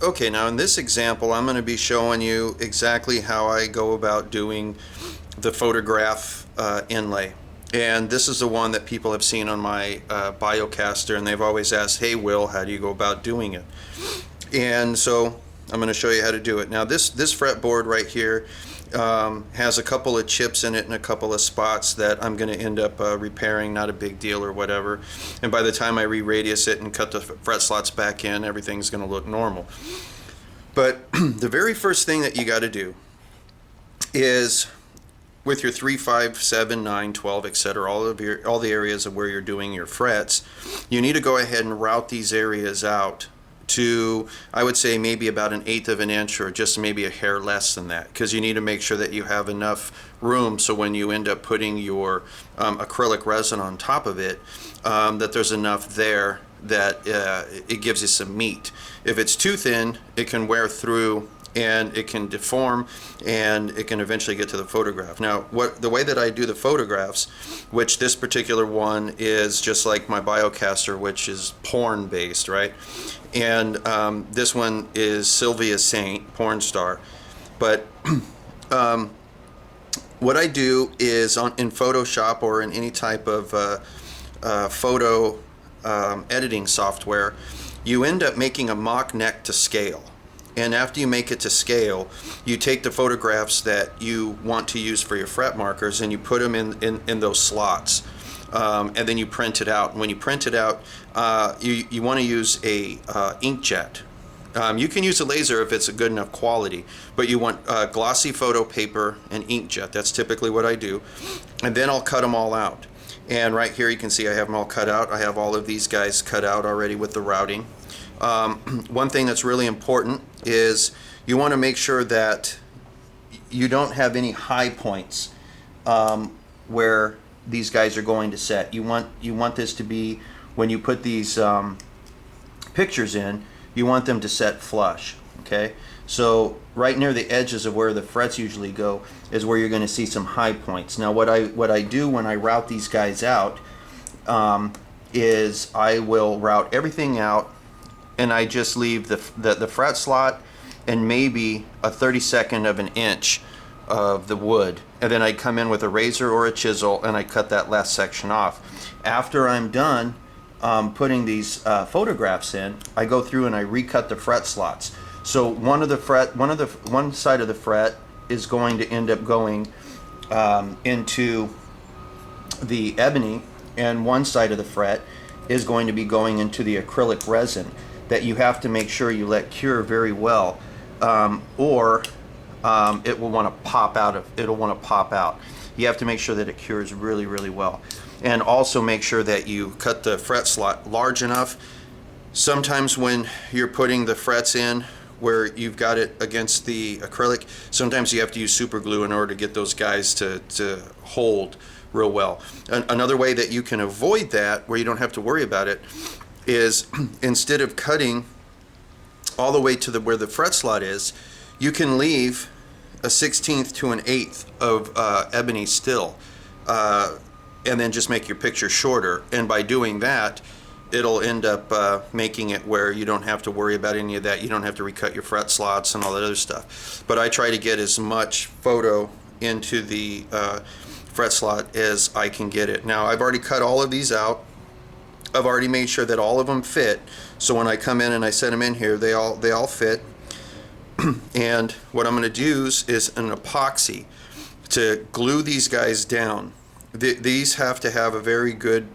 Okay, now in this example, I'm going to be showing you exactly how I go about doing the photograph inlay. And this is the one that people have seen on my Biocaster, and they've always asked, hey Will, how do you go about doing it? And so I'm going to show you how to do it. Now this fretboard right here has a couple of chips in it and a couple of spots that I'm going to end up repairing, not a big deal or whatever. And by the time I re-radius it and cut the fret slots back in, everything's going to look normal. But the very first thing that you got to do is, with your 3, 5, 7, 9, 12, etc., all the areas of where you're doing your frets, you need to go ahead and route these areas out to, I would say, maybe about 1/8 of an inch, or just maybe a hair less than that, because you need to make sure that you have enough room so when you end up putting your acrylic resin on top of it, that there's enough there that it gives you some meat. If it's too thin, it can wear through and it can deform, and it can eventually get to the photograph. Now, the way that I do the photographs, which this particular one is just like my Biocaster, which is porn based, right? And this one is Sylvia Saint, porn star. But what I do is in Photoshop or in any type of photo editing software, you end up making a mock neck to scale. And after you make it to scale, you take the photographs that you want to use for your fret markers and you put them in those slots. And then you print it out. And when you print it out, you want to use a inkjet. You can use a laser if it's a good enough quality, but you want glossy photo paper and inkjet. That's typically what I do. And then I'll cut them all out. And right here you can see I have them all cut out. I have all of these guys cut out already with the routing. One thing that's really important is you want to make sure that you don't have any high points where these guys are going to set. You want this to be, when you put these pictures in, you want them to set flush. Okay, so right near the edges of where the frets usually go is where you're going to see some high points. Now what I do when I route these guys out is I will route everything out, and I just leave the fret slot and maybe a 32nd of an inch of the wood, and then I come in with a razor or a chisel and I cut that last section off. After I'm done putting these photographs in, I go through and I recut the fret slots. So one side of the fret is going to end up going into the ebony, and one side of the fret is going to be going into the acrylic resin that you have to make sure you let cure very well, or it will want to pop out. You have to make sure that it cures really, really well, and also make sure that you cut the fret slot large enough. Sometimes when you're putting the frets in where you've got it against the acrylic, sometimes you have to use super glue in order to get those guys to hold real well. Another way that you can avoid that, where you don't have to worry about it, is instead of cutting all the way to where the fret slot is, you can leave a 1/16 to 1/8 of ebony still, and then just make your picture shorter. And by doing that, it'll end up making it where you don't have to worry about any of that. You don't have to recut your fret slots and all that other stuff. But I try to get as much photo into the fret slot as I can get it. Now I've already cut all of these out. I've already made sure that all of them fit, so when I come in and I set them in here, they all fit. And what I'm going to use is an epoxy to glue these guys down. These have to have a very good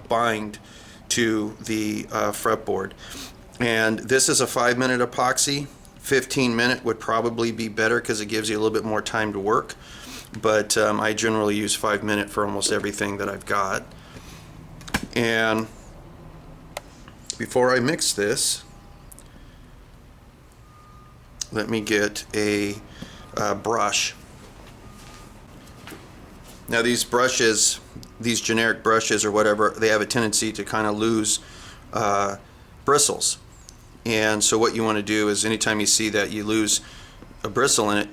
bind to the fretboard, and this is a 5-minute epoxy. 15-minute would probably be better because it gives you a little bit more time to work, but I generally use 5-minute for almost everything that I've got. And before I mix this, let me get a brush. Now these brushes, these generic brushes or whatever, they have a tendency to kind of lose bristles. And so what you want to do is, anytime you see that you lose a bristle in it,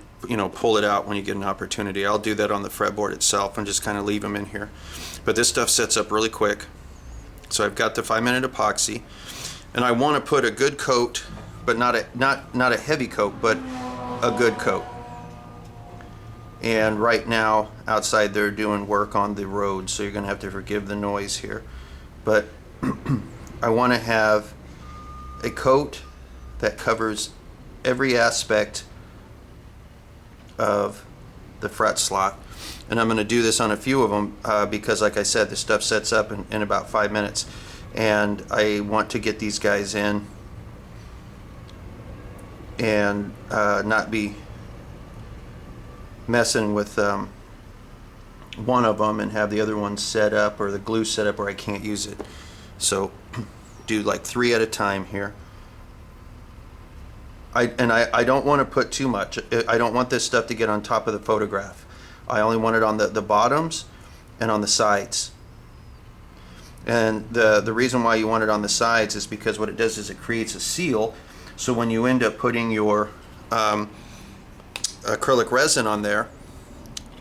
pull it out when you get an opportunity. I'll do that on the fretboard itself and just kind of leave them in here. But this stuff sets up really quick. So I've got the 5-minute epoxy, and I want to put a good coat but not a heavy coat, but a good coat. And right now outside they're doing work on the road, so you're gonna have to forgive the noise here. But I want to have a coat that covers every aspect of the fret slot, and I'm going to do this on a few of them because, like I said, this stuff sets up in about 5 minutes, and I want to get these guys in and not be messing with one of them and have the other one set up, or the glue set up where I can't use it. So do like 3 at a time here. I don't want to put too much. I don't want this stuff to get on top of the photograph. I only want it on the bottoms and on the sides. And the reason why you want it on the sides is because what it does is it creates a seal, so when you end up putting your acrylic resin on there,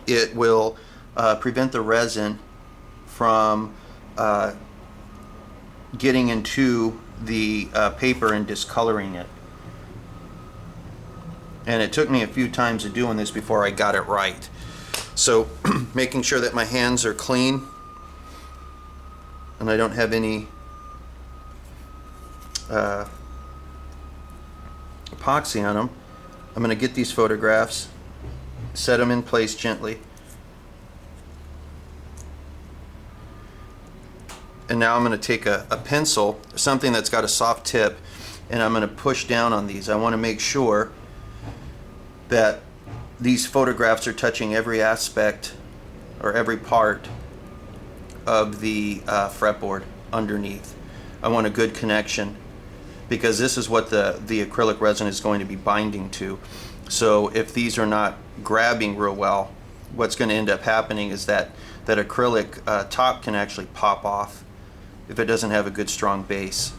it will prevent the resin from getting into the paper and discoloring it. And it took me a few times of doing this before I got it right. So making sure that my hands are clean and I don't have any epoxy on them. I'm going to get these photographs, set them in place gently, and now I'm going to take a pencil, something that's got a soft tip, and I'm going to push down on these. I want to make sure that these photographs are touching every aspect or every part of the fretboard underneath. I want a good connection, because this is what the acrylic resin is going to be binding to. So if these are not grabbing real well, what's going to end up happening is that acrylic top can actually pop off if it doesn't have a good strong base.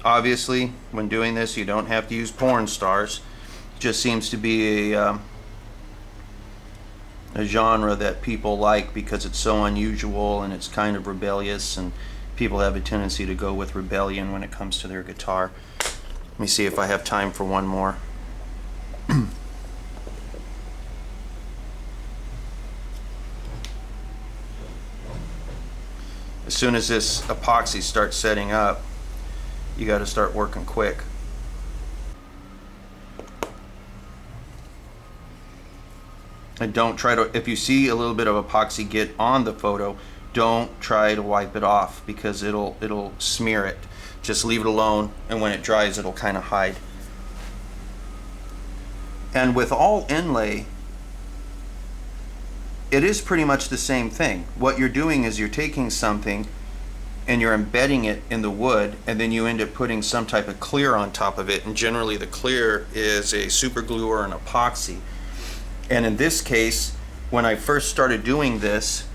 Obviously, when doing this, you don't have to use porn stars. It just seems to be a genre that people like because it's so unusual and it's kind of rebellious, and people have a tendency to go with rebellion when it comes to their guitar. Let me see if I have time for one more. As soon as this epoxy starts setting up, you got to start working quick. And don't try to, if you see a little bit of epoxy get on the photo, don't try to wipe it off, because it'll smear it. Just leave it alone, and when it dries it'll kind of hide. And with all inlay, it is pretty much the same thing. What you're doing is you're taking something and you're embedding it in the wood, and then you end up putting some type of clear on top of it, and generally the clear is a super glue or an epoxy. And in this case, when I first started doing this,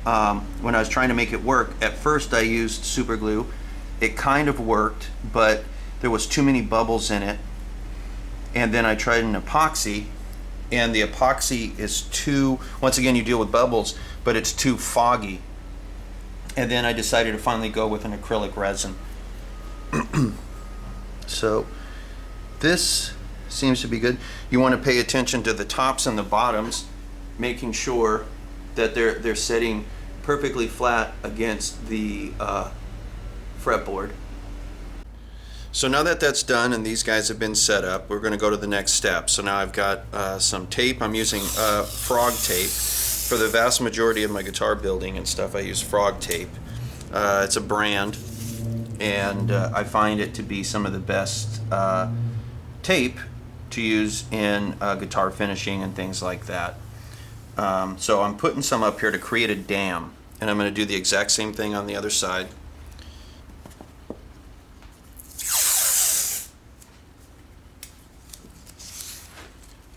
when I was trying to make it work, at first I used super glue. It kind of worked, but there was too many bubbles in it. And then I tried an epoxy, and the epoxy is too, once again you deal with bubbles, but it's too foggy. And then I decided to finally go with an acrylic resin. So this seems to be good. You want to pay attention to the tops and the bottoms, making sure that they're sitting perfectly flat against the fretboard. So now that that's done and these guys have been set up, we're going to go to the next step. So now I've got some tape. I'm using frog tape. For the vast majority of my guitar building and stuff, I use frog tape. It's a brand, and I find it to be some of the best tape to use in guitar finishing and things like that. So I'm putting some up here to create a dam, and I'm going to do the exact same thing on the other side.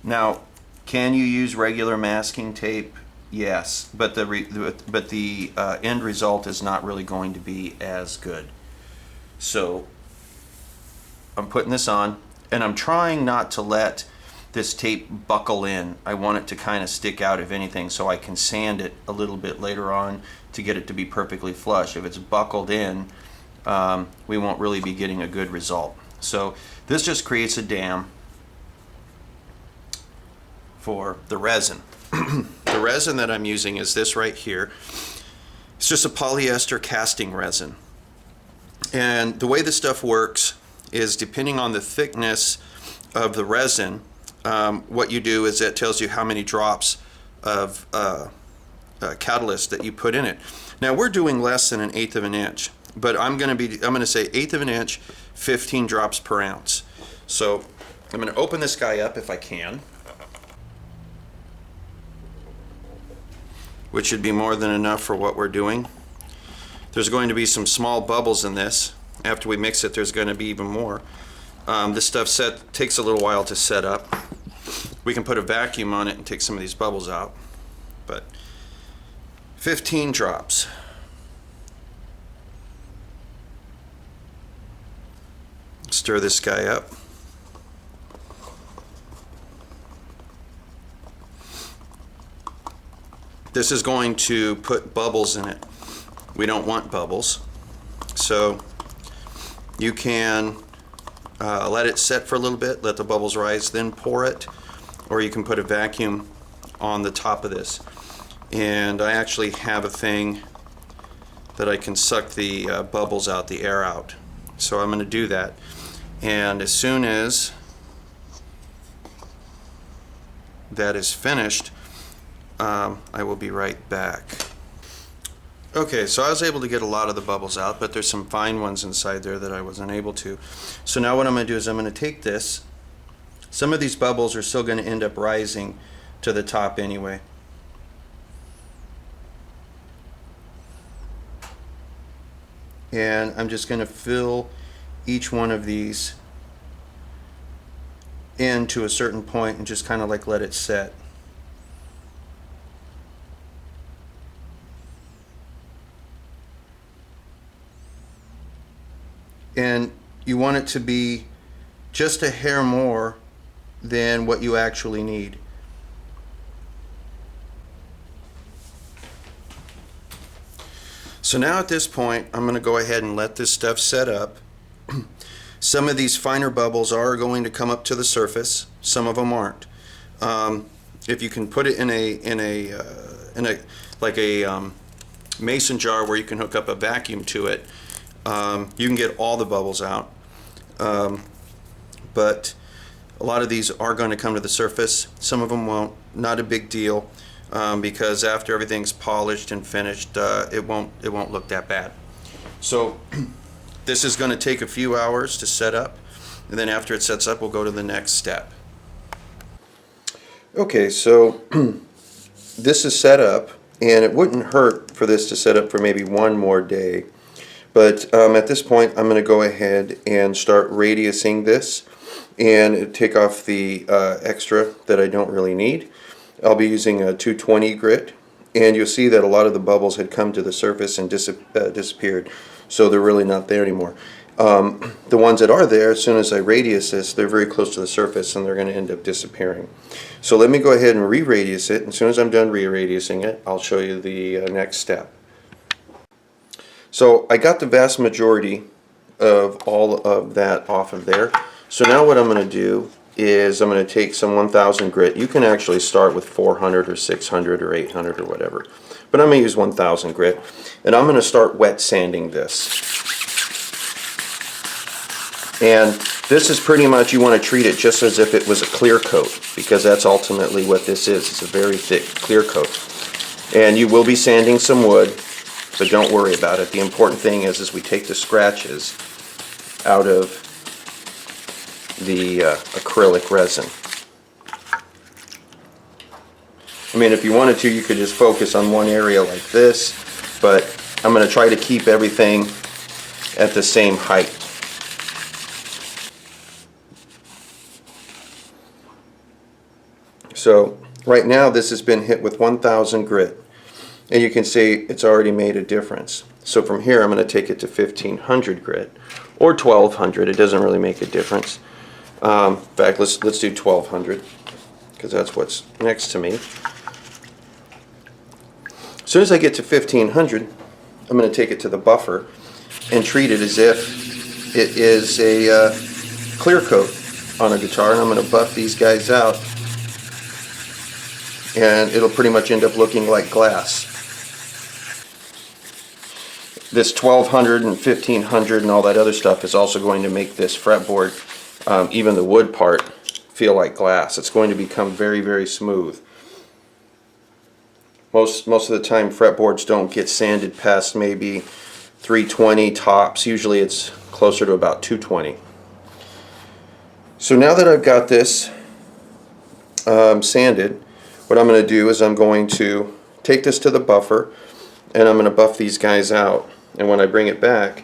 Now, can you use regular masking tape? Yes, but the end result is not really going to be as good. So I'm putting this on, and I'm trying not to let this tape buckle in. I want it to kind of stick out, if anything, so I can sand it a little bit later on to get it to be perfectly flush. If it's buckled in, we won't really be getting a good result. So this just creates a dam for the resin. The resin that I'm using is this right here. It's just a polyester casting resin. And the way this stuff works is depending on the thickness of the resin, what you do is it tells you how many drops of catalyst that you put in it. Now we're doing less than 1/8 of an inch, but I'm going to say 1/8 of an inch, 15 drops per ounce. So I'm going to open this guy up if I can, which should be more than enough for what we're doing. There's going to be some small bubbles in this. After we mix it, there's going to be even more. This stuff takes a little while to set up. We can put a vacuum on it and take some of these bubbles out. But 15 drops. Stir this guy up. This is going to put bubbles in it. We don't want bubbles. So you can let it set for a little bit, let the bubbles rise, then pour it, or you can put a vacuum on the top of this. And I actually have a thing that I can suck the bubbles out, the air out. So I'm going to do that. And as soon as that is finished, I will be right back. Okay, so I was able to get a lot of the bubbles out, but there's some fine ones inside there that I wasn't able to. So now what I'm going to do is I'm going to take this. Some of these bubbles are still going to end up rising to the top anyway. And I'm just going to fill each one of these in to a certain point and just kind of like let it set. And you want it to be just a hair more than what you actually need. So now at this point, I'm going to go ahead and let this stuff set up. Some of these finer bubbles are going to come up to the surface. Some of them aren't. If you can put it in a mason jar where you can hook up a vacuum to it, you can get all the bubbles out. But a lot of these are going to come to the surface. Some of them won't. Not a big deal, because after everything's polished and finished, it won't look that bad. So this is going to take a few hours to set up, and then after it sets up, we'll go to the next step. Okay, so this is set up, and it wouldn't hurt for this to set up for maybe one more day. But at this point, I'm going to go ahead and start radiusing this and take off the extra that I don't really need. I'll be using a 220 grit, and you'll see that a lot of the bubbles had come to the surface and disappeared, so they're really not there anymore. The ones that are there, as soon as I radius this, they're very close to the surface and they're going to end up disappearing. So let me go ahead and re-radius it, and as soon as I'm done re-radiusing it, I'll show you the next step. So I got the vast majority of all of that off of there. So now what I'm going to do is I'm going to take some 1000 grit. You can actually start with 400 or 600 or 800 or whatever. But I'm going to use 1000 grit. And I'm going to start wet sanding this. And this is pretty much, you want to treat it just as if it was a clear coat, because that's ultimately what this is. It's a very thick clear coat. And you will be sanding some wood, but don't worry about it. The important thing is we take the scratches out of the acrylic resin. I mean, if you wanted to, you could just focus on one area like this, but I'm going to try to keep everything at the same height. So right now this has been hit with 1000 grit. And you can see it's already made a difference. So from here I'm going to take it to 1500 grit or 1200. It doesn't really make a difference. In fact, let's do 1200 because that's what's next to me. As soon as I get to 1500, I'm going to take it to the buffer and treat it as if it is clear coat on a guitar, and I'm going to buff these guys out, and it'll pretty much end up looking like glass. This 1200 and 1500 and all that other stuff is also going to make this fretboard, even the wood part, feel like glass. It's going to become very, very smooth. Most of the time fretboards don't get sanded past maybe 320 tops. Usually it's closer to about 220. So now that I've got this sanded, what I'm going to do is I'm going to take this to the buffer, and I'm going to buff these guys out. And when I bring it back,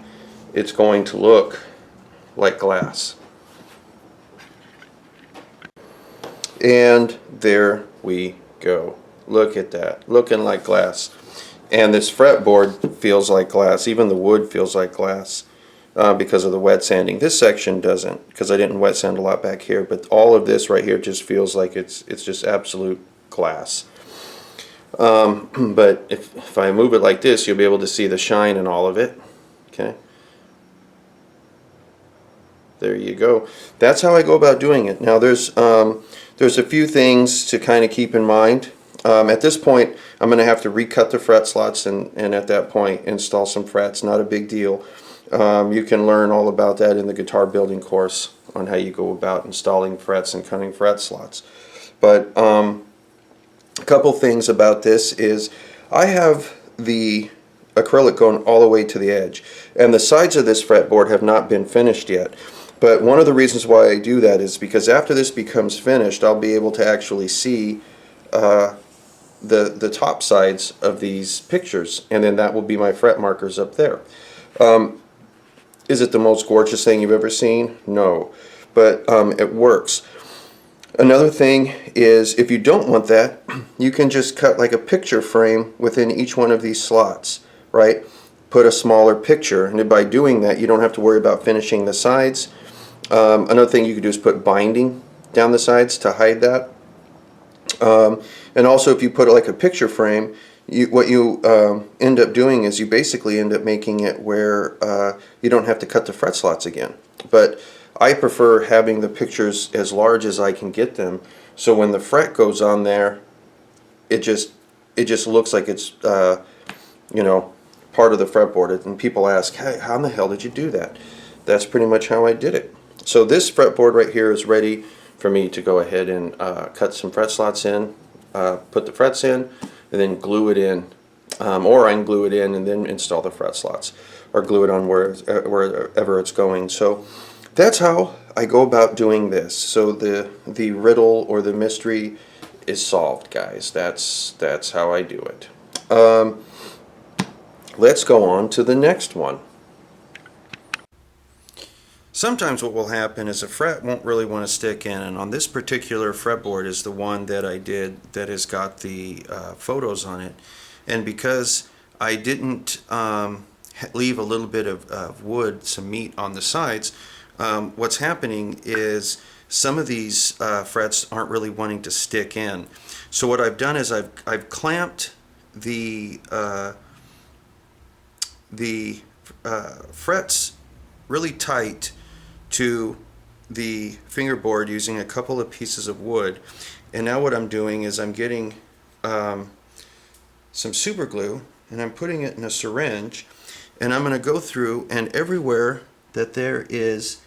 it's going to look like glass. And there we go. Look at that, looking like glass. And this fretboard feels like glass. Even the wood feels like glass because of the wet sanding. This section doesn't, because I didn't wet sand a lot back here. But all of this right here just feels like it's just absolute glass. But if I move it like this, you'll be able to see the shine in all of it. Okay. There you go. That's how I go about doing it. Now there's a few things to kind of keep in mind. At this point, I'm going to have to recut the fret slots and at that point install some frets. Not a big deal. You can learn all about that in the guitar building course on how you go about installing frets and cutting fret slots. But a couple things about this is I have the acrylic going all the way to the edge, and the sides of this fretboard have not been finished yet. But one of the reasons why I do that is because after this becomes finished, I'll be able to actually see the top sides of these pictures, and then that will be my fret markers up there. Is it the most gorgeous thing you've ever seen? No, but it works. Another thing is, if you don't want that, you can just cut like a picture frame within each one of these slots, right? Put a smaller picture, and by doing that, you don't have to worry about finishing the sides. Another thing you could do is put binding down the sides to hide that. And also, if you put like a picture frame, what you end up doing is you basically end up making it where you don't have to cut the fret slots again. But I prefer having the pictures as large as I can get them, so when the fret goes on there, it just looks like it's you know, part of the fretboard. And people ask, hey, how in the hell did you do that? That's pretty much how I did it. So this fretboard right here is ready for me to go ahead and cut some fret slots in, put the frets in, and then glue it in, or I can glue it in and then install the fret slots, or glue it on wherever it's going. So that's how I go about doing this. So the riddle or the mystery is solved, guys. That's how I do it. Let's go on to the next one. Sometimes what will happen is a fret won't really want to stick in, and on this particular fretboard is the one that I did that has got the photos on it. And because I didn't leave a little bit of wood, some meat on the sides, what's happening is some of these frets aren't really wanting to stick in. So what I've done is I've clamped the frets really tight to the fingerboard using a couple of pieces of wood. And now what I'm doing is I'm getting some super glue, and I'm putting it in a syringe, and I'm going to go through, and everywhere that there is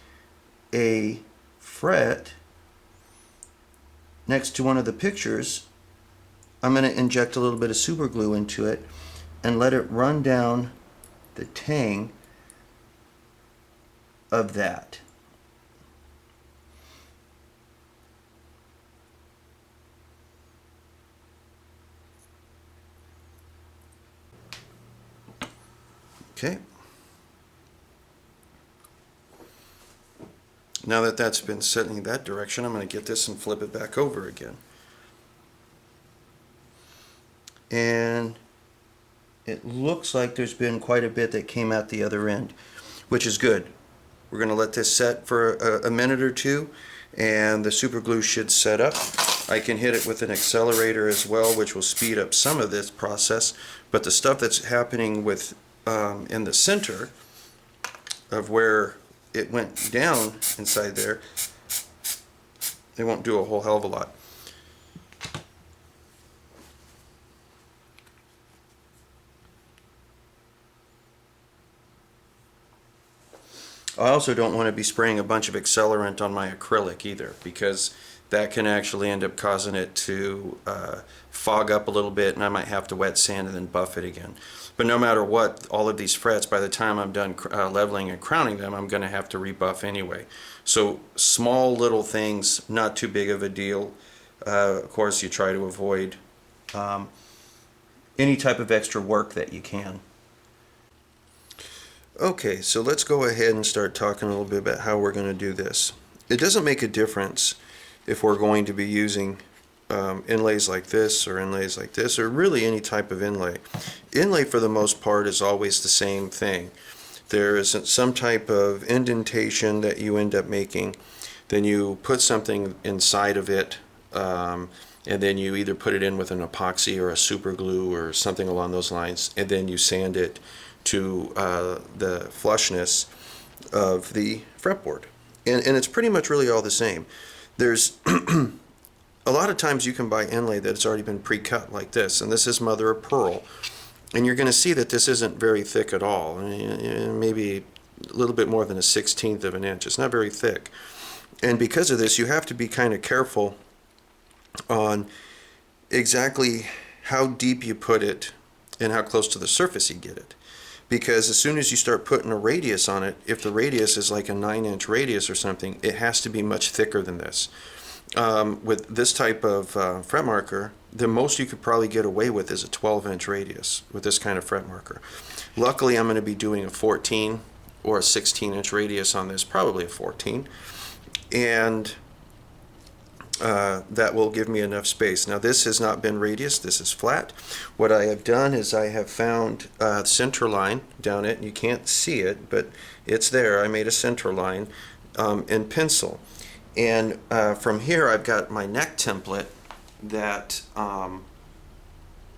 a fret next to one of the pictures, I'm going to inject a little bit of super glue into it and let it run down the tang of that. Okay. Now that that's been set in that direction, I'm going to get this and flip it back over again. And it looks like there's been quite a bit that came out the other end, which is good. We're going to let this set for a minute or two, and the super glue should set up. I can hit it with an accelerator as well, which will speed up some of this process, but the stuff that's happening with in the center of where it went down inside there, it won't do a whole hell of a lot. I also don't want to be spraying a bunch of accelerant on my acrylic either, because that can actually end up causing it to fog up a little bit, and I might have to wet sand and then buff it again. But no matter what, all of these frets, by the time I'm done leveling and crowning them, I'm going to have to rebuff anyway. So small little things, not too big of a deal. Of course, you try to avoid any type of extra work that you can. Okay, so let's go ahead and start talking a little bit about how we're going to do this. It doesn't make a difference if we're going to be using inlays like this or inlays like this, or really any type of inlay. Inlay for the most part is always the same thing. There is some type of indentation that you end up making, then you put something inside of it, and then you either put it in with an epoxy or a super glue or something along those lines, and then you sand it to the flushness of the fretboard. And it's pretty much really all the same. There's a lot of times you can buy inlay that's already been pre-cut like this, and this is mother of pearl. And you're going to see that this isn't very thick at all. I mean, maybe a little bit more than a 1/16 of an inch. It's not very thick. And because of this, you have to be kind of careful on exactly how deep you put it and how close to the surface you get it. Because as soon as you start putting a radius on it, if the radius is like a 9-inch radius or something, it has to be much thicker than this. With this type of fret marker, the most you could probably get away with is a 12-inch radius with this kind of fret marker. Luckily, I'm going to be doing a 14 or a 16-inch radius on this, probably a 14, and that will give me enough space. Now, this has not been radius, this is flat. What I have done is I have found a center line down it. You can't see it, but it's there. I made a center line in pencil. And from here, I've got my neck template that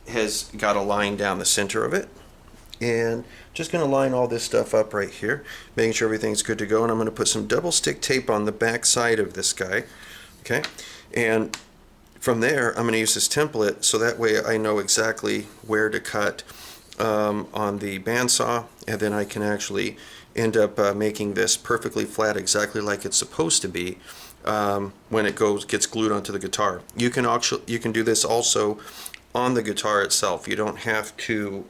has got a line down the center of it. And just going to line all this stuff up right here, making sure everything's good to go. And I'm going to put some double stick tape on the back side of this guy. Okay, and from there I'm going to use this template so that way I know exactly where to cut on the bandsaw, and then I can actually end up making this perfectly flat, exactly like it's supposed to be when it gets glued onto the guitar. You can do this also on the guitar itself. You don't have to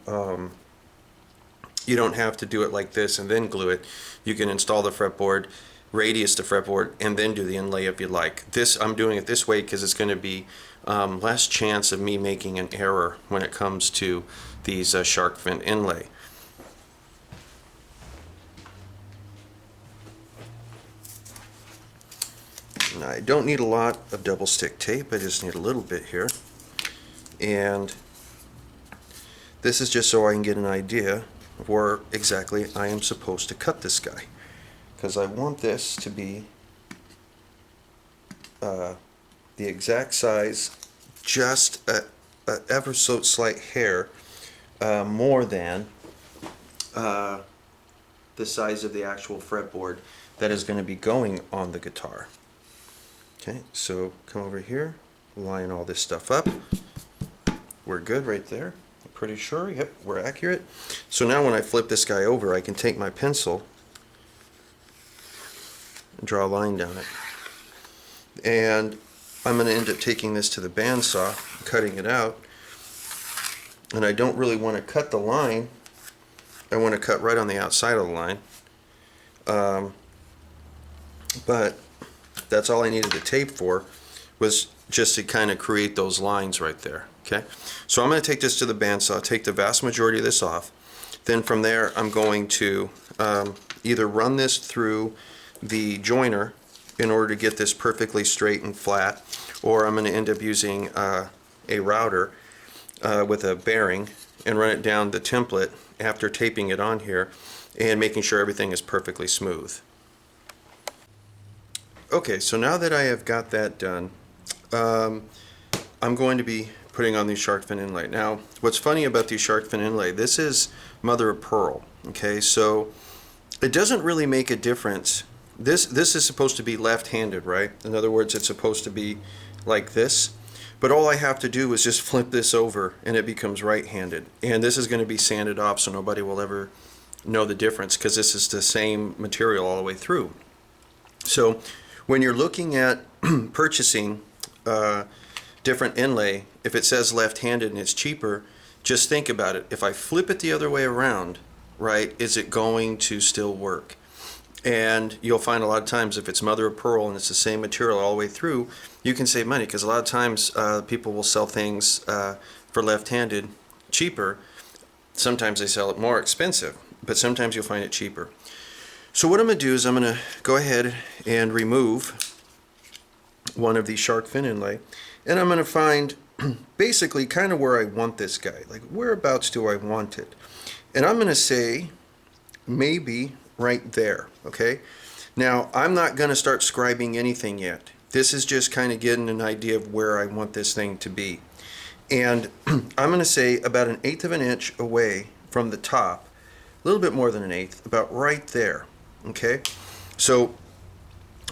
do it like this and then glue it. You can install the fretboard, radius to fretboard, and then do the inlay if you like. I'm doing it this way because it's going to be less chance of me making an error when it comes to these shark fin inlay. Now, I don't need a lot of double stick tape, I just need a little bit here. And this is just so I can get an idea of where exactly I am supposed to cut this guy, because I want this to be the exact size, just a ever so slight hair more than the size of the actual fretboard that is going to be going on the guitar. Okay, so come over here, line all this stuff up. We're good right there. I'm pretty sure. Yep, we're accurate. So now when I flip this guy over, I can take my pencil and draw a line down it. And I'm going to end up taking this to the bandsaw, cutting it out. And I don't really want to cut the line. I want to cut right on the outside of the line. But that's all I needed the tape for, was just to kind of create those lines right there. Okay, so I'm going to take this to the bandsaw, take the vast majority of this off. Then from there I'm going to either run this through the joiner in order to get this perfectly straight and flat, or I'm going to end up using a router with a bearing and run it down the template after taping it on here and making sure everything is perfectly smooth. Okay, so now that I have got that done, I'm going to be putting on these shark fin inlay. Now, what's funny about these shark fin inlay, this is mother of pearl. Okay, so it doesn't really make a difference. This is supposed to be left-handed, right? In other words, it's supposed to be like this. But all I have to do is just flip this over and it becomes right-handed. And this is going to be sanded off so nobody will ever know the difference, because this is the same material all the way through. So when you're looking at purchasing different inlay, if it says left-handed and it's cheaper, just think about it. If I flip it the other way around, right, is it going to still work? And you'll find a lot of times if it's mother of pearl and it's the same material all the way through, you can save money, because a lot of times people will sell things for left-handed cheaper. Sometimes they sell it more expensive, but sometimes you'll find it cheaper. So what I'm going to do is I'm going to go ahead and remove one of these shark fin inlay, and I'm going to find basically kind of where I want this guy, like whereabouts do I want it. And I'm going to say maybe right there, okay? Now, I'm not going to start scribing anything yet. This is just kind of getting an idea of where I want this thing to be. And I'm going to say about 1/8 of an inch away from the top, a little bit more than 1/8, about right there, okay? So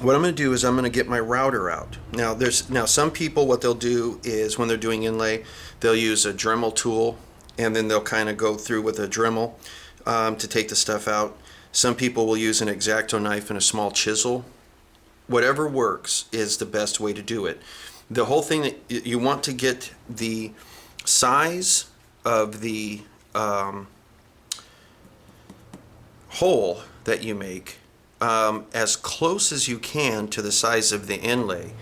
what I'm going to do is I'm going to get my router out. Now, some people, what they'll do is when they're doing inlay, they'll use a Dremel tool, and then they'll kind of go through with a Dremel to take the stuff out. Some people will use an X-Acto knife and a small chisel. Whatever works is the best way to do it. The whole thing that you want to get the size of the hole that you make as close as you can to the size of the inlay,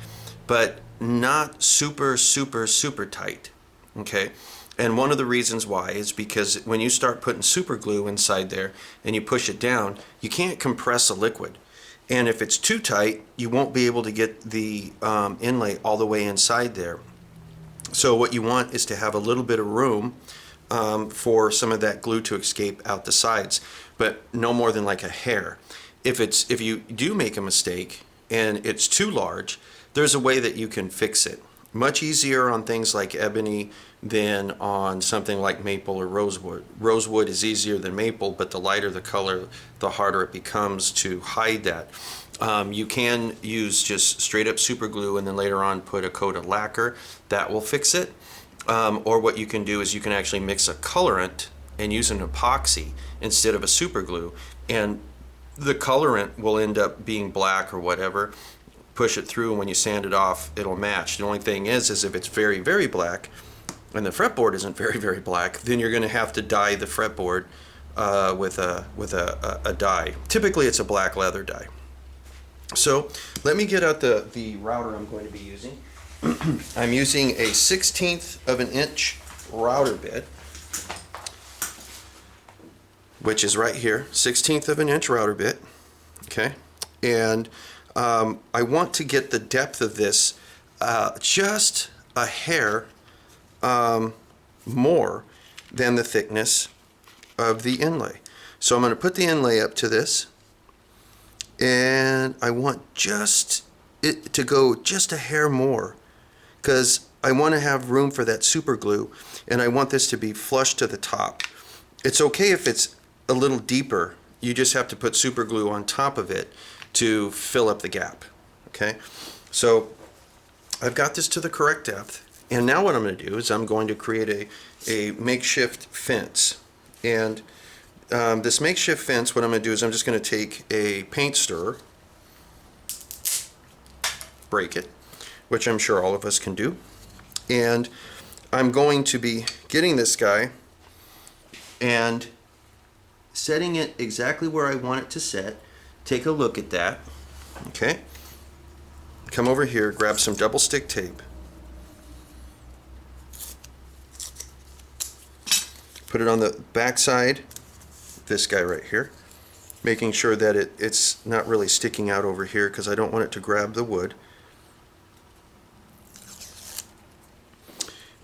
but not super tight, okay? And one of the reasons why is because when you start putting super glue inside there and you push it down, you can't compress a liquid. And if it's too tight, you won't be able to get the inlay all the way inside there. So what you want is to have a little bit of room for some of that glue to escape out the sides, but no more than like a hair. If you do make a mistake and it's too large, there's a way that you can fix it. Much easier on things like ebony than on something like maple or rosewood. Rosewood is easier than maple, but the lighter the color, the harder it becomes to hide that. You can use just straight up super glue and then later on put a coat of lacquer. That will fix it. Or what you can do is you can actually mix a colorant and use an epoxy instead of a super glue. And the colorant will end up being black or whatever. Push it through, and when you sand it off, it'll match. The only thing is if it's very black and the fretboard isn't very black, then you're going to have to dye the fretboard with a dye. Typically it's a black leather dye. So let me get out the router I'm going to be using. I'm using a 1/16 of an inch router bit, which is right here, 1/16 of an inch router bit, okay? And I want to get the depth of this just a hair more than the thickness of the inlay. So I'm going to put the inlay up to this, and I want just it to go just a hair more, because I want to have room for that super glue, and I want this to be flush to the top. It's okay if it's a little deeper. You just have to put super glue on top of it to fill up the gap, okay? So I've got this to the correct depth, and now what I'm going to do is I'm going to create a makeshift fence. And this makeshift fence, what I'm going to do is I'm just going to take a paint stirrer, break it, which I'm sure all of us can do, and I'm going to be getting this guy and setting it exactly where I want it to set. Take a look at that, okay? Come over here, grab some double stick tape. Put it on the back side, this guy right here, making sure that it's not really sticking out over here because I don't want it to grab the wood.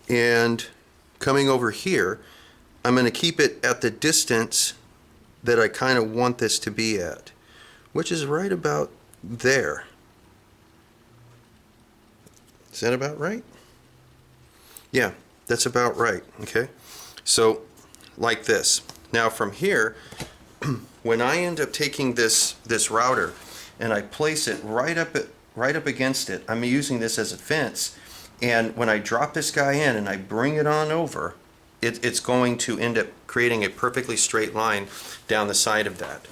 And coming over here, I'm going to keep it at the distance that I kind of want this to be at, which is right about there. Is that about right? Yeah, that's about right, okay? So, like this. Now from here, when I end up taking this router and I place it right up against it, I'm using this as a fence, and when I drop this guy in and I bring it on over, it's going to end up creating a perfectly straight line down the side of that.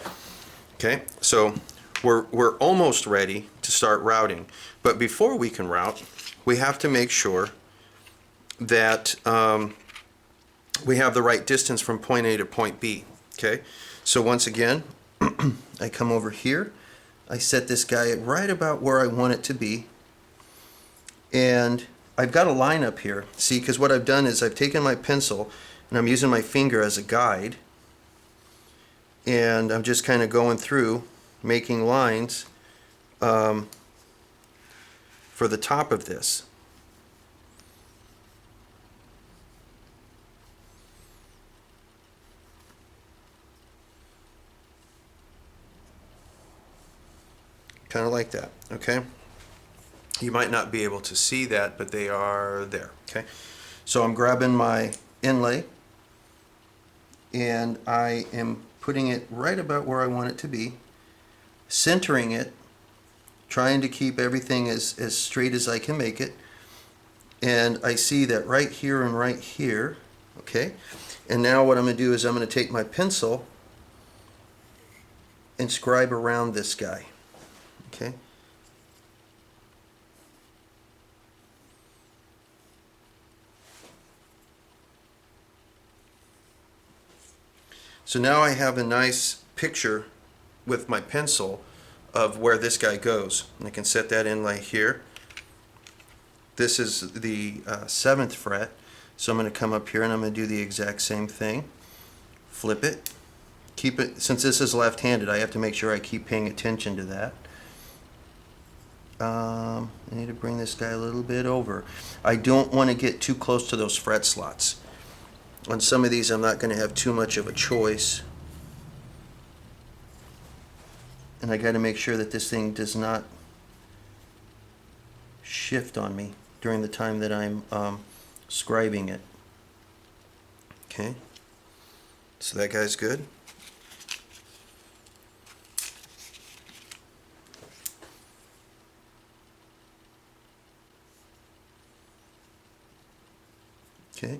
Okay, so we're almost ready to start routing, but before we can route, we have to make sure that we have the right distance from point A to point B. Okay, so once again, I come over here, I set this guy right about where I want it to be, and I've got a line up here. See, because what I've done is I've taken my pencil and I'm using my finger as a guide, and I'm just kind of going through making lines for the top of this. Kind of like that, okay? You might not be able to see that, but they are there, okay? So I'm grabbing my inlay and I am putting it right about where I want it to be, centering it, trying to keep everything as straight as I can make it. And I see that right here and right here, okay? And now what I'm going to do is I'm going to take my pencil and scribe around this guy, okay? So now I have a nice picture with my pencil of where this guy goes. And I can set that inlay here. This is the 7th fret. So I'm going to come up here and I'm going to do the exact same thing. Flip it. Keep it, since this is left-handed, I have to make sure I keep paying attention to that. I need to bring this guy a little bit over. I don't want to get too close to those fret slots. On some of these I'm not going to have too much of a choice. And I got to make sure that this thing does not shift on me during the time that I'm scribing it. Okay, so that guy's good. Okay.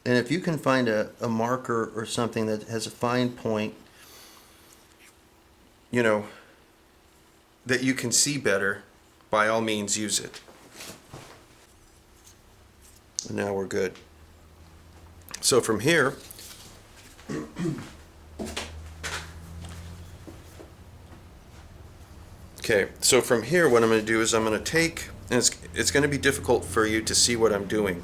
And if you can find a marker or something that has a fine point, you know, that you can see better, by all means use it. And now we're good. So from here, okay, so from here what I'm going to do is I'm going to take, and it's going to be difficult for you to see what I'm doing,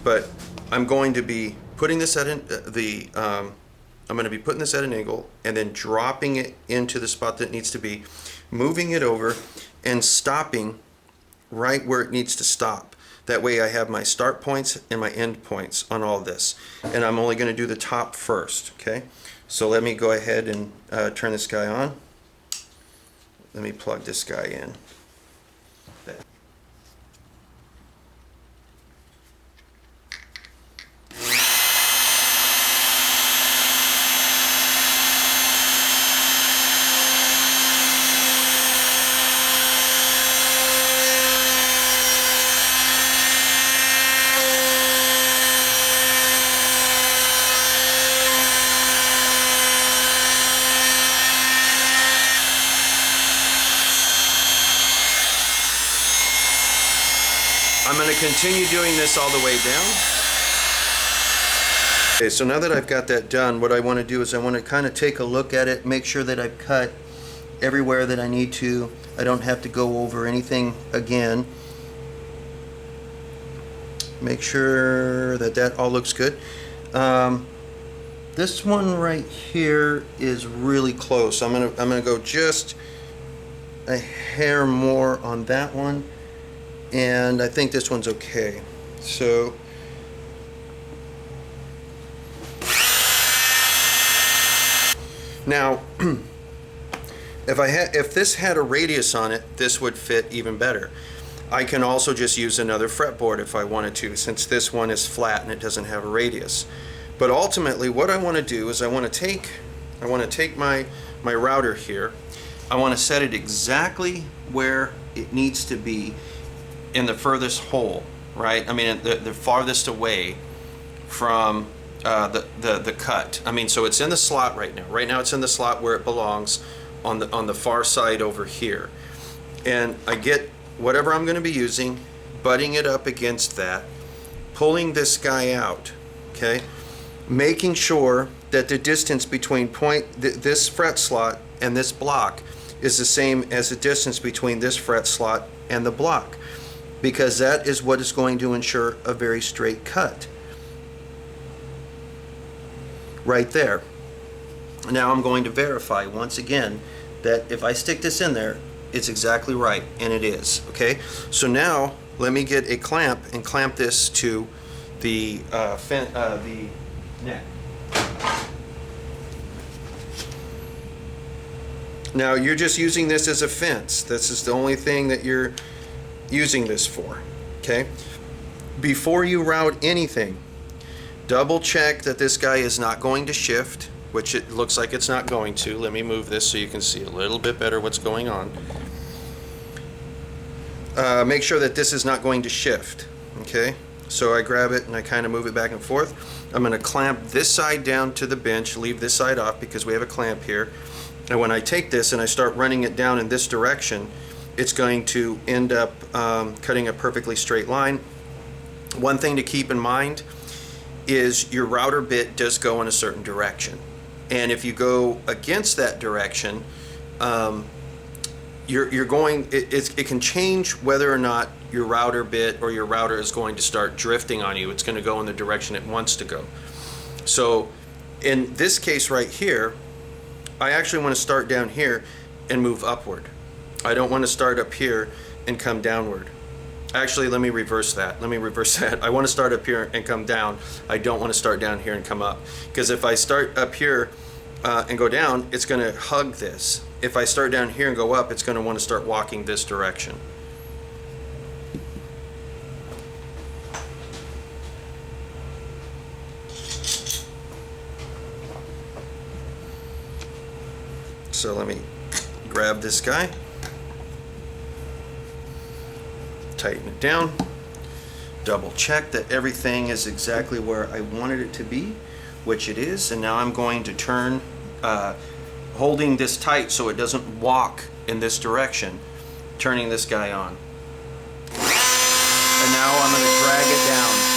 but I'm going to be putting this at I'm going to be putting this at an angle and then dropping it into the spot that it needs to be, moving it over and stopping right where it needs to stop. That way I have my start points and my end points on all this. And I'm only going to do the top first, okay? So let me go ahead and turn this guy on. Let me plug this guy in. I'm going to continue doing this all the way down. Okay, so now that I've got that done, what I want to do is I want to kind of take a look at it, make sure that I've cut everywhere that I need to. I don't have to go over anything again. Make sure that that all looks good. This one right here is really close. I'm gonna go just a hair more on that one. And I think this one's okay. So now if this had a radius on it, this would fit even better. I can also just use another fretboard if I wanted to, since this one is flat and it doesn't have a radius. But ultimately what I want to do is I want to take my router here. I want to set it exactly where it needs to be in the furthest hole, right? I mean the farthest away from the cut. I mean, so it's in the slot right now. Right now it's in the slot where it belongs on the far side over here. And I get whatever I'm going to be using, butting it up against that, pulling this guy out, okay? Making sure that the distance between this fret slot and this block is the same as the distance between this fret slot and the block, because that is what is going to ensure a very straight cut. Right there. Now I'm going to verify once again that if I stick this in there, it's exactly right, and it is. Okay, so now let me get a clamp and clamp this to the neck. Now you're just using this as a fence. This is the only thing that you're using this for. Okay, before you route anything, double check that this guy is not going to shift, which it looks like it's not going to. Let me move this so you can see a little bit better what's going on. Make sure that this is not going to shift. Okay, so I grab it and I kind of move it back and forth. I'm going to clamp this side down to the bench, leave this side off because we have a clamp here. And when I take this and I start running it down in this direction, it's going to end up cutting a perfectly straight line. One thing to keep in mind is your router bit does go in a certain direction, and if you go against that direction, it can change whether or not your router bit or your router is going to start drifting on you. It's going to go in the direction it wants to go. So in this case right here, I actually want to start down here and move upward. I don't want to start up here and come downward. Actually, let me reverse that. I want to start up here and come down. I don't want to start down here and come up. Because if I start up here and go down, it's going to hug this. If I start down here and go up, it's going to want to start walking this direction. So let me grab this guy. Tighten it down, double check that everything is exactly where I wanted it to be, which it is, and now I'm going to turn, holding this tight so it doesn't walk in this direction, turning this guy on. And now I'm going to drag it down.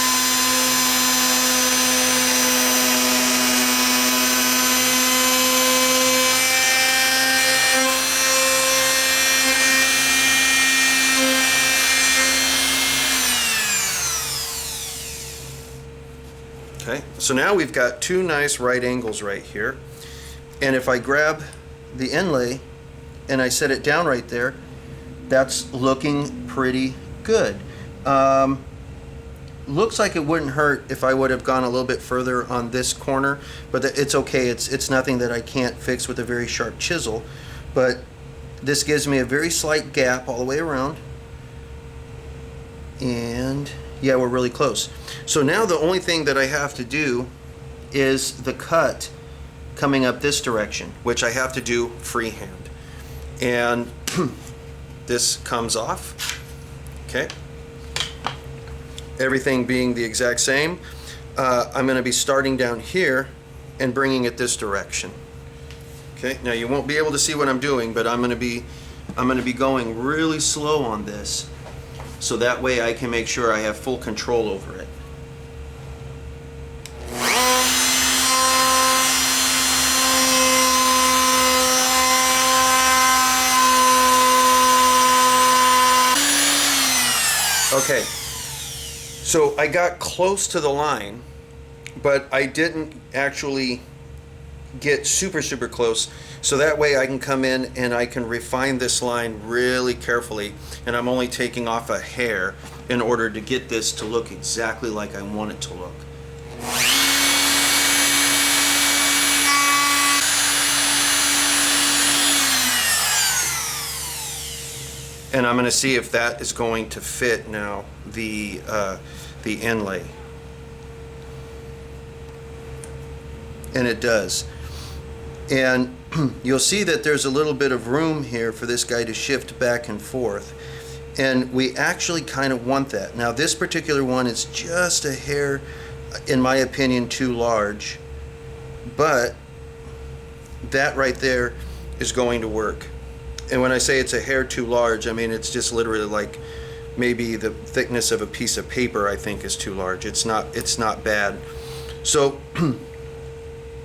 Okay, so now we've got two nice right angles right here, and if I grab the inlay and I set it down right there, that's looking pretty good. Looks like it wouldn't hurt if I would have gone a little bit further on this corner, but it's okay. It's nothing that I can't fix with a very sharp chisel, but this gives me a very slight gap all the way around, and yeah, we're really close. So now the only thing that I have to do is the cut coming up this direction, which I have to do freehand. And this comes off, okay? Everything being the exact same. I'm going to be starting down here and bringing it this direction. Okay, now you won't be able to see what I'm doing, but I'm going to be going really slow on this, so that way I can make sure I have full control over it. Okay, so I got close to the line, but I didn't actually get super close, so that way I can come in and I can refine this line really carefully, and I'm only taking off a hair in order to get this to look exactly like I want it to look. And I'm going to see if that is going to fit now the inlay. And it does. And you'll see that there's a little bit of room here for this guy to shift back and forth. And we actually kind of want that. Now this particular one is just a hair, in my opinion, too large. But that right there is going to work. And when I say it's a hair too large, I mean it's just literally like maybe the thickness of a piece of paper, I think, is too large. It's not bad. So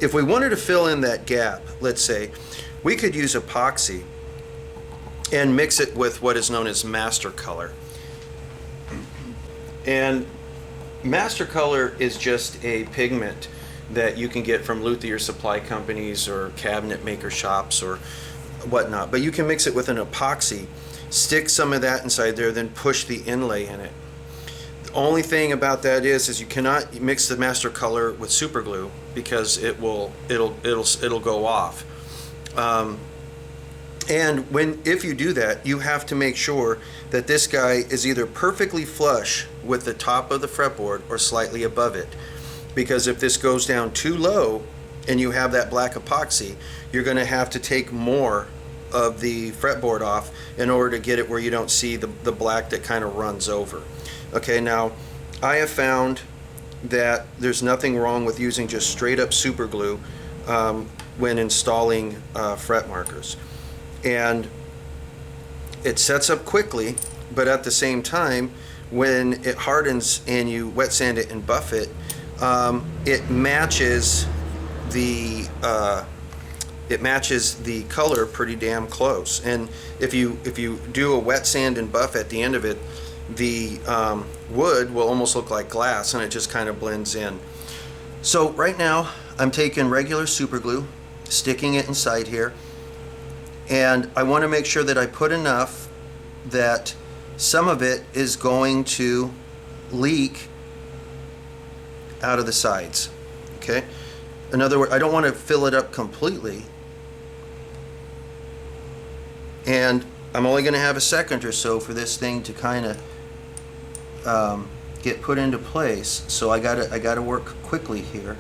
if we wanted to fill in that gap, let's say, we could use epoxy and mix it with what is known as master color. And master color is just a pigment that you can get from luthier supply companies or cabinet maker shops or whatnot. But you can mix it with an epoxy, stick some of that inside there, then push the inlay in it. The only thing about that is you cannot mix the master color with super glue because it'll go off. And if you do that, you have to make sure that this guy is either perfectly flush with the top of the fretboard or slightly above it. Because if this goes down too low and you have that black epoxy, you're going to have to take more of the fretboard off in order to get it where you don't see the black that kind of runs over. Okay, now I have found that there's nothing wrong with using just straight up super glue when installing fret markers. And it sets up quickly, but at the same time, when it hardens and you wet sand it and buff it, it matches the color pretty damn close. And if you do a wet sand and buff at the end of it, the wood will almost look like glass, and it just kind of blends in. So right now I'm taking regular super glue, sticking it inside here, and I want to make sure that I put enough that some of it is going to leak out of the sides. Okay, in other words, I don't want to fill it up completely, and I'm only going to have a second or so for this thing to kind of get put into place. So I gotta work quickly here.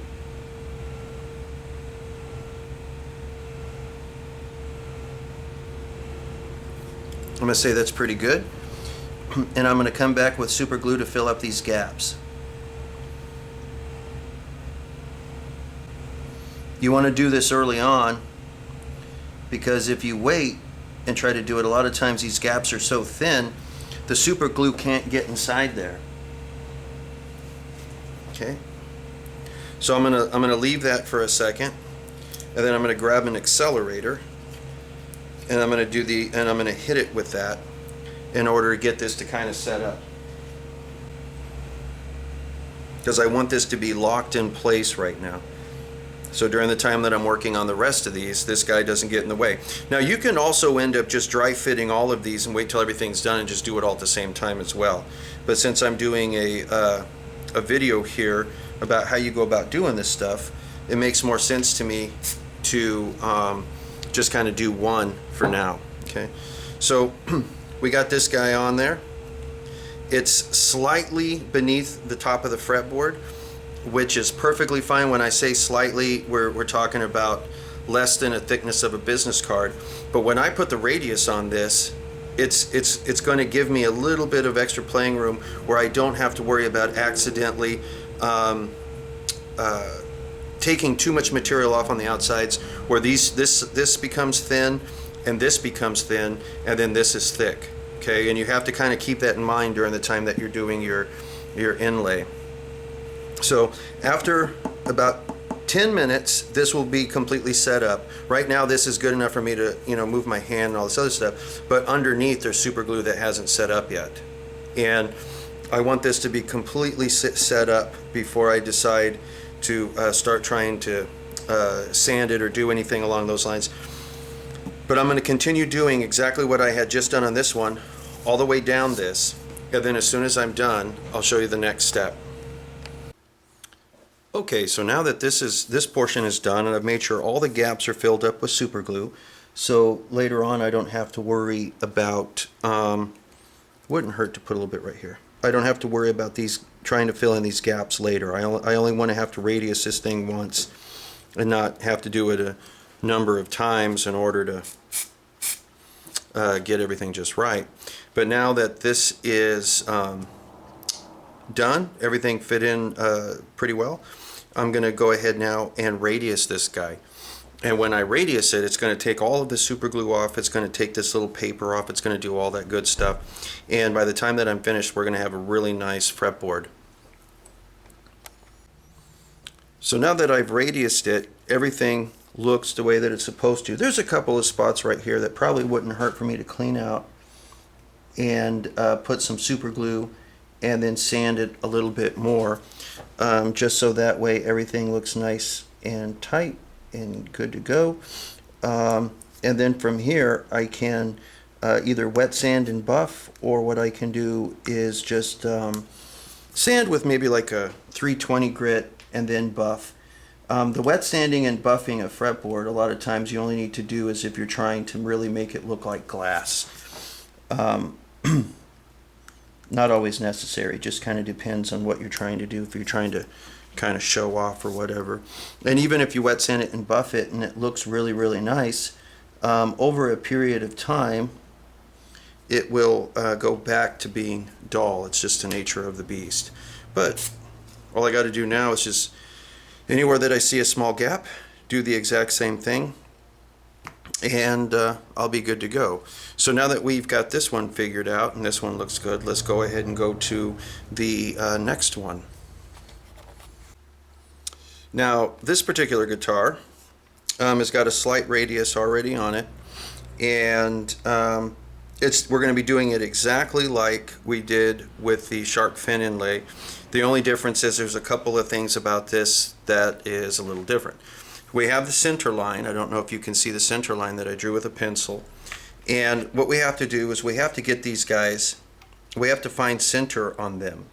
I'm going to say that's pretty good, and I'm going to come back with super glue to fill up these gaps. You want to do this early on, because if you wait and try to do it, a lot of times these gaps are so thin the super glue can't get inside there. Okay, so I'm gonna leave that for a second, and then I'm going to grab an accelerator, and I'm going to hit it with that in order to get this to kind of set up, because I want this to be locked in place right now. So during the time that I'm working on the rest of these, this guy doesn't get in the way. Now you can also end up just dry fitting all of these and wait till everything's done and just do it all at the same time as well. But since I'm doing a video here about how you go about doing this stuff, it makes more sense to me to just kind of do one for now. Okay, so we got this guy on there. It's slightly beneath the top of the fretboard, which is perfectly fine. When I say slightly, we're talking about less than a thickness of a business card. But when I put the radius on this, it's going to give me a little bit of extra playing room where I don't have to worry about accidentally taking too much material off on the outsides, where this becomes thin and this becomes thin and then this is thick. Okay, and you have to kind of keep that in mind during the time that you're doing your inlay. So after about 10 minutes, this will be completely set up. Right now this is good enough for me to, move my hand and all this other stuff, but underneath there's super glue that hasn't set up yet. And I want this to be completely set up before I decide to start trying to sand it or do anything along those lines. But I'm going to continue doing exactly what I had just done on this one, all the way down this, and then as soon as I'm done, I'll show you the next step. Okay, so now that this portion is done and I've made sure all the gaps are filled up with super glue, so later on I don't have to worry about, wouldn't hurt to put a little bit right here. I don't have to worry about these, trying to fill in these gaps later. I only want to have to radius this thing once and not have to do it a number of times in order to get everything just right. But now that this is done, everything fit in pretty well, I'm going to go ahead now and radius this guy. And when I radius it, it's going to take all of the super glue off, it's going to take this little paper off, it's going to do all that good stuff. And by the time that I'm finished, we're going to have a really nice fretboard. So now that I've radiused it, everything looks the way that it's supposed to. There's a couple of spots right here that probably wouldn't hurt for me to clean out and put some super glue and then sand it a little bit more, just so that way everything looks nice and tight and good to go. And then from here I can either wet sand and buff, or what I can do is just sand with maybe like a 320 grit and then buff. The wet sanding and buffing a fretboard, a lot of times you only need to do is if you're trying to really make it look like glass. Not always necessary, just kind of depends on what you're trying to do, if you're trying to kind of show off or whatever. And even if you wet sand it and buff it and it looks really, really nice, over a period of time it will go back to being dull. It's just the nature of the beast. But all I got to do now is just, anywhere that I see a small gap, do the exact same thing, and I'll be good to go. So now that we've got this one figured out and this one looks good, let's go ahead and go to the next one. Now this particular guitar has got a slight radius already on it, and we're going to be doing it exactly like we did with the shark fin inlay. The only difference is there's a couple of things about this that is a little different. We have the center line. I don't know if you can see the center line that I drew with a pencil. And what we have to do is we have to get these guys, we have to find center on them.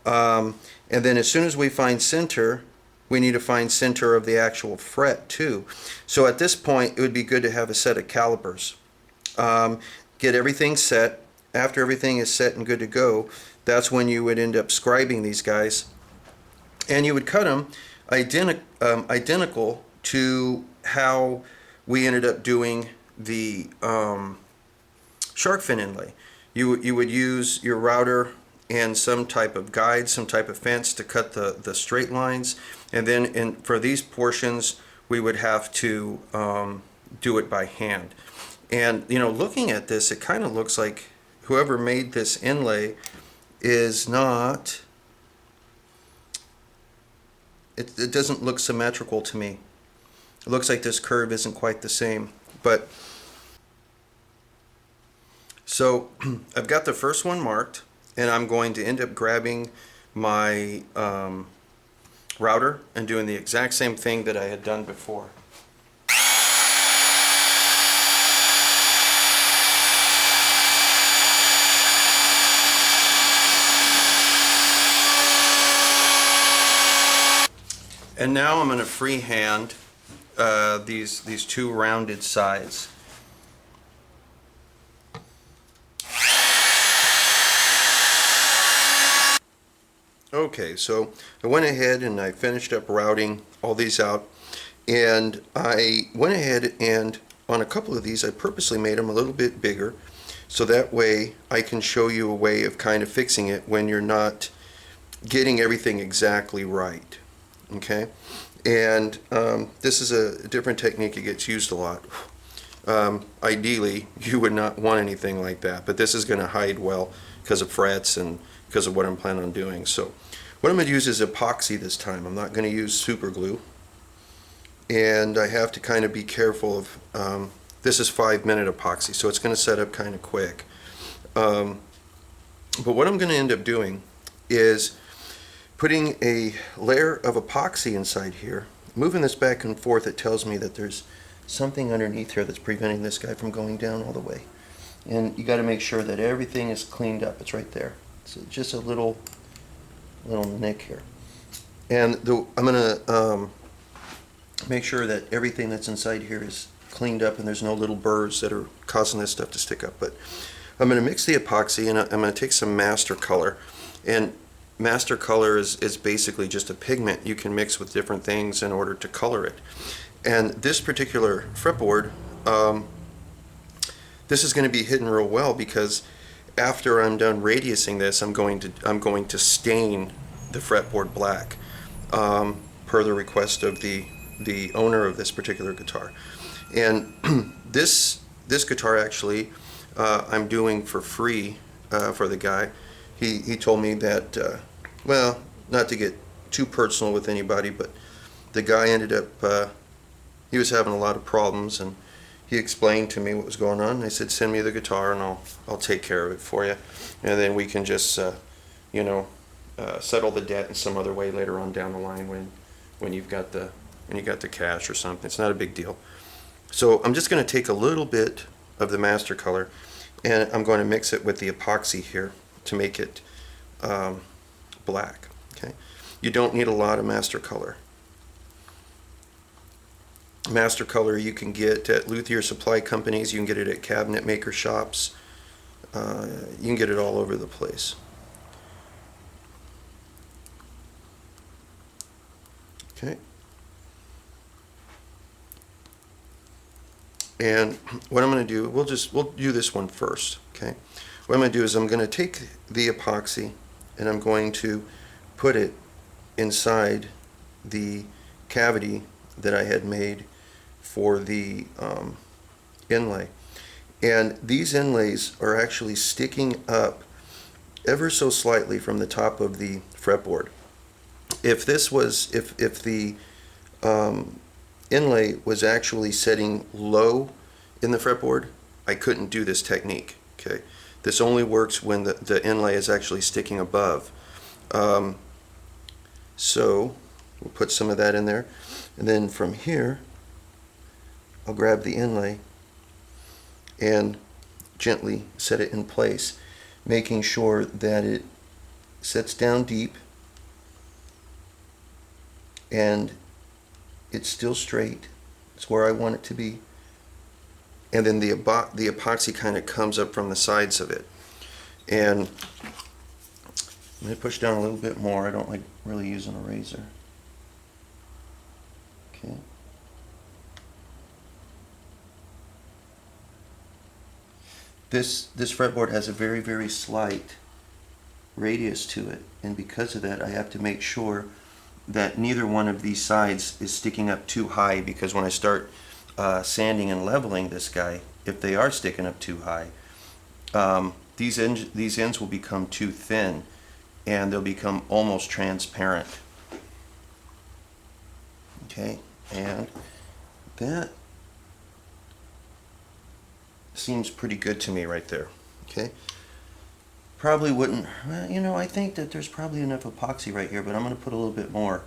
And then as soon as we find center, we need to find center of the actual fret too. So at this point, it would be good to have a set of calipers. Get everything set. After everything is set and good to go, that's when you would end up scribing these guys. And you would cut them identical to how we ended up doing the shark fin inlay. You would use your router and some type of guide, some type of fence to cut the straight lines, and then for these portions we would have to do it by hand. And you know, looking at this, it kind of looks like whoever made this inlay is not, it doesn't look symmetrical to me. It looks like this curve isn't quite the same. But so I've got the first one marked, and I'm going to end up grabbing my router and doing the exact same thing that I had done before. And now I'm going to freehand these two rounded sides. Okay, so I went ahead and I finished up routing all these out, and I went ahead and on a couple of these I purposely made them a little bit bigger, so that way I can show you a way of kind of fixing it when you're not getting everything exactly right. Okay, and this is a different technique that gets used a lot. Ideally you would not want anything like that, but this is going to hide well because of frets and because of what I'm planning on doing. So what I'm going to use is epoxy this time. I'm not going to use super glue, and I have to kind of be careful of this is 5-minute epoxy, so it's going to set up kind of quick. But what I'm going to end up doing is putting a layer of epoxy inside here. Moving this back and forth, it tells me that there's something underneath here that's preventing this guy from going down all the way. And you got to make sure that everything is cleaned up. It's right there. So just a little nick here. And I'm going to make sure that everything that's inside here is cleaned up and there's no little burrs that are causing this stuff to stick up. But I'm going to mix the epoxy, and I'm going to take some master color. And master color is basically just a pigment you can mix with different things in order to color it. And this particular fretboard, this is going to be hidden real well, because after I'm done radiusing this, I'm going to stain the fretboard black, per the request of the owner of this particular guitar. And this guitar actually I'm doing for free for the guy. He told me that, well, not to get too personal with anybody, but the guy ended up, he was having a lot of problems, and he explained to me what was going on. I said, send me the guitar and I'll take care of it for you, and then we can just you know, settle the debt in some other way later on down the line when you've got the cash or something. It's not a big deal. So I'm just going to take a little bit of the master color, and I'm going to mix it with the epoxy here to make it black. Okay, you don't need a lot of master color. Master color you can get at luthier supply companies, you can get it at cabinet maker shops, you can get it all over the place. Okay, and what I'm going to do, we'll do this one first. Okay, what I'm going to do is I'm going to take the epoxy and I'm going to put it inside the cavity that I had made for the inlay. And these inlays are actually sticking up ever so slightly from the top of the fretboard. If this was, if the inlay was actually setting low in the fretboard, I couldn't do this technique. Okay, this only works when the inlay is actually sticking above. So we'll put some of that in there, and then from here I'll grab the inlay and gently set it in place, making sure that it sets down deep and it's still straight. It's where I want it to be. And then the epoxy kind of comes up from the sides of it. And I'm going to push down a little bit more. I don't like really using a razor. Okay. This fretboard has a very, very slight radius to it, and because of that I have to make sure that neither one of these sides is sticking up too high, because when I start sanding and leveling this guy, if they are sticking up too high, these ends will become too thin and they'll become almost transparent. Okay, and that seems pretty good to me right there. Okay, probably wouldn't, well, you know, I think that there's probably enough epoxy right here, but I'm going to put a little bit more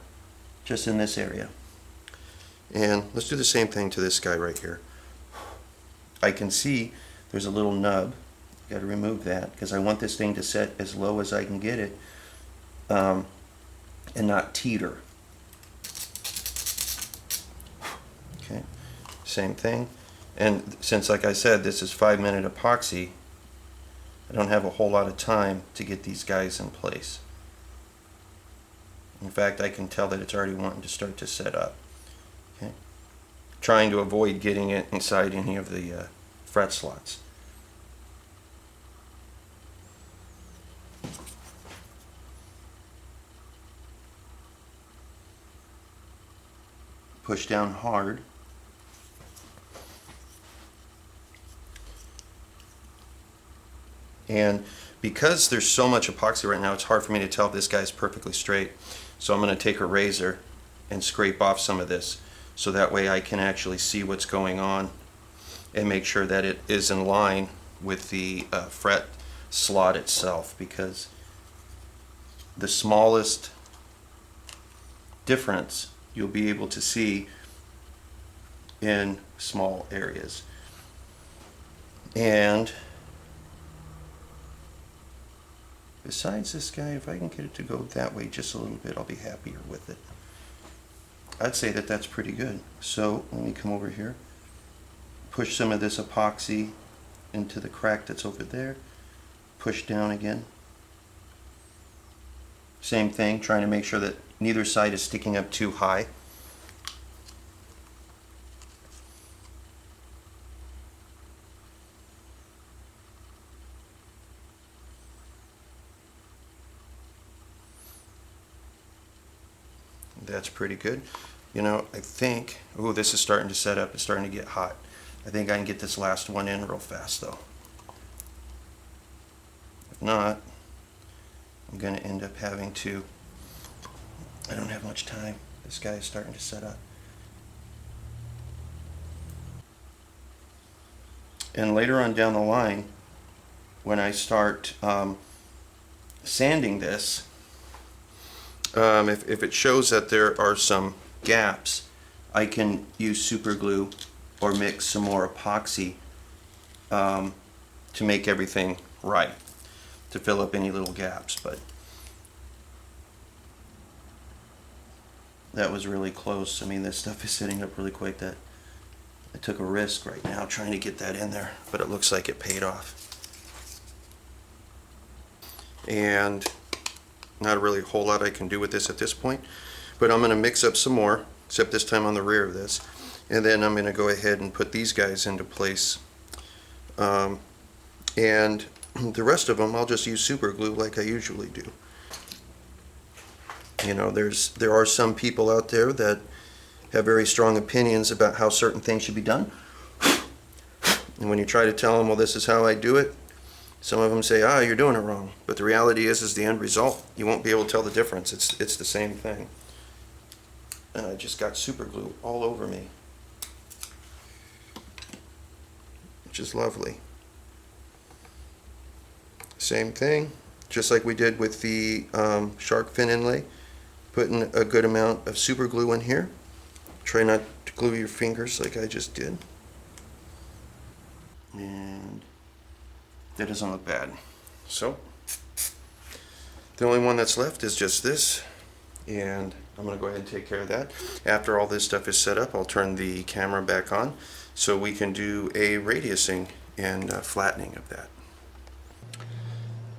just in this area. And let's do the same thing to this guy right here. I can see there's a little nub. Got to remove that because I want this thing to set as low as I can get it, and not teeter. Okay, same thing. And since, like I said, this is 5-minute epoxy, I don't have a whole lot of time to get these guys in place. In fact, I can tell that it's already wanting to start to set up. Okay, trying to avoid getting it inside any of the fret slots. Push down hard. And because there's so much epoxy right now, it's hard for me to tell if this guy's perfectly straight. So I'm going to take a razor and scrape off some of this, so that way I can actually see what's going on and make sure that it is in line with the fret slot itself, because the smallest difference you'll be able to see in small areas. And besides this guy, if I can get it to go that way just a little bit, I'll be happier with it. I'd say that that's pretty good. So let me come over here, push some of this epoxy into the crack that's over there, push down again. Same thing, trying to make sure that neither side is sticking up too high. That's pretty good. You know, I think, oh, this is starting to set up. It's starting to get hot. I think I can get this last one in real fast though. If not, I'm going to end up having to, I don't have much time. This guy is starting to set up. And later on down the line, when I start sanding this, if it shows that there are some gaps, I can use super glue or mix some more epoxy to make everything right, to fill up any little gaps. But that was really close. I mean, this stuff is setting up really quick. That I took a risk right now trying to get that in there, but it looks like it paid off. And not really a whole lot I can do with this at this point, but I'm going to mix up some more, except this time on the rear of this, and then I'm going to go ahead and put these guys into place, and the rest of them I'll just use super glue like I usually do. You know, there are some people out there that have very strong opinions about how certain things should be done, and when you try to tell them, well, this is how I do it, some of them say, ah, you're doing it wrong. But the reality is the end result. You won't be able to tell the difference. It's the same thing. And I just got super glue all over me, which is lovely. Same thing, just like we did with the shark fin inlay. Putting a good amount of super glue in here. Try not to glue your fingers like I just did. And that doesn't look bad. So the only one that's left is just this, and I'm going to go ahead and take care of that. After all this stuff is set up, I'll turn the camera back on so we can do a radiusing and flattening of that.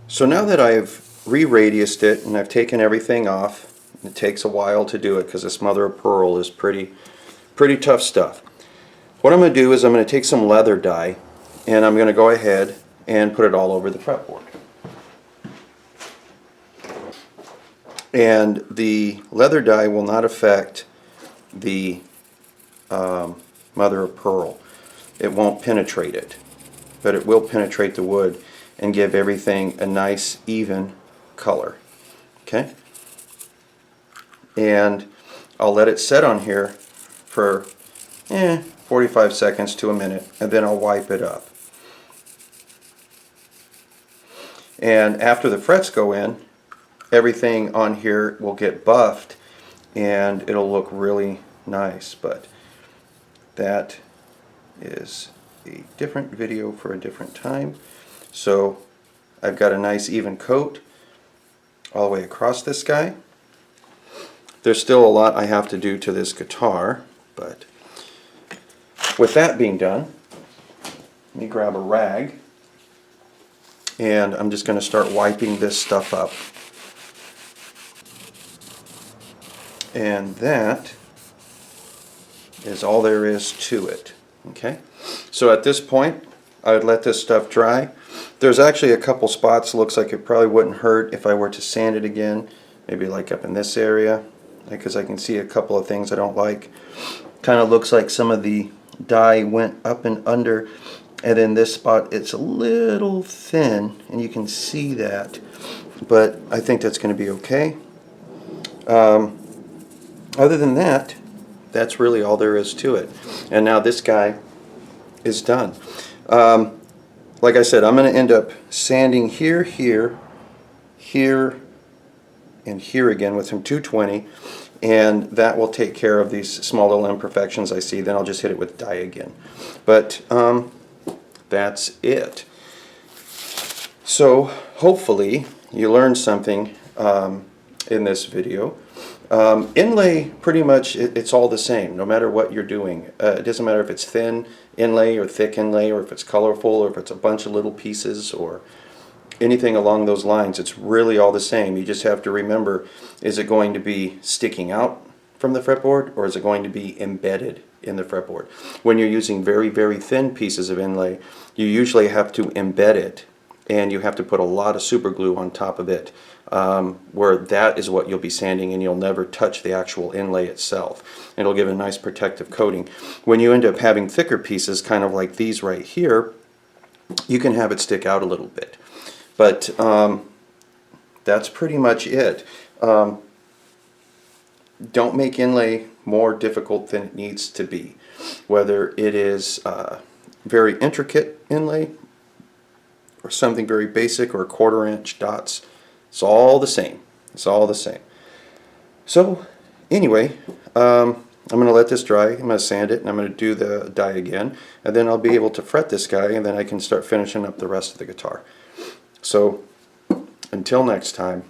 So now that I've re-radiused it and I've taken everything off, it takes a while to do it because this mother of pearl is pretty tough stuff. What I'm going to do is I'm going to take some leather dye and I'm going to go ahead and put it all over the fretboard. And the leather dye will not affect the mother of pearl. It won't penetrate it, but it will penetrate the wood and give everything a nice even color. Okay? And I'll let it set on here for 45 seconds to a minute, and then I'll wipe it up. And after the frets go in, everything on here will get buffed and it'll look really nice. But that is a different video for a different time. So I've got a nice even coat all the way across this guy. There's still a lot I have to do to this guitar, but with that being done, let me grab a rag. And I'm just going to start wiping this stuff up. And that is all there is to it. Okay? So at this point, I would let this stuff dry. There's actually a couple spots, looks like it probably wouldn't hurt if I were to sand it again. Maybe like up in this area, because I can see a couple of things I don't like. Kind of looks like some of the dye went up and under. And then this spot, it's a little thin, and you can see that, but I think that's going to be okay. Other than that, that's really all there is to it. And now this guy is done. Like I said, I'm going to end up sanding here, here, here, and here again with some 220, and that will take care of these small little imperfections I see. Then I'll just hit it with dye again. But that's it. So hopefully you learned something, in this video. Inlay, pretty much it's all the same no matter what you're doing. It doesn't matter if it's thin inlay or thick inlay, or if it's colorful, or if it's a bunch of little pieces, or anything along those lines. It's really all the same. You just have to remember, is it going to be sticking out from the fretboard, or is it going to be embedded in the fretboard? When you're using very, very thin pieces of inlay, you usually have to embed it, and you have to put a lot of super glue on top of it, where that is what you'll be sanding, and you'll never touch the actual inlay itself. It'll give a nice protective coating. When you end up having thicker pieces, kind of like these right here, you can have it stick out a little bit. But that's pretty much it. Don't make inlay more difficult than it needs to be. Whether it is very intricate inlay, or something very basic, or 1/4 inch dots, it's all the same. It's all the same. So anyway, I'm going to let this dry. I'm going to sand it, and I'm going to do the die again, and then I'll be able to fret this guy, and then I can start finishing up the rest of the guitar. So until next time,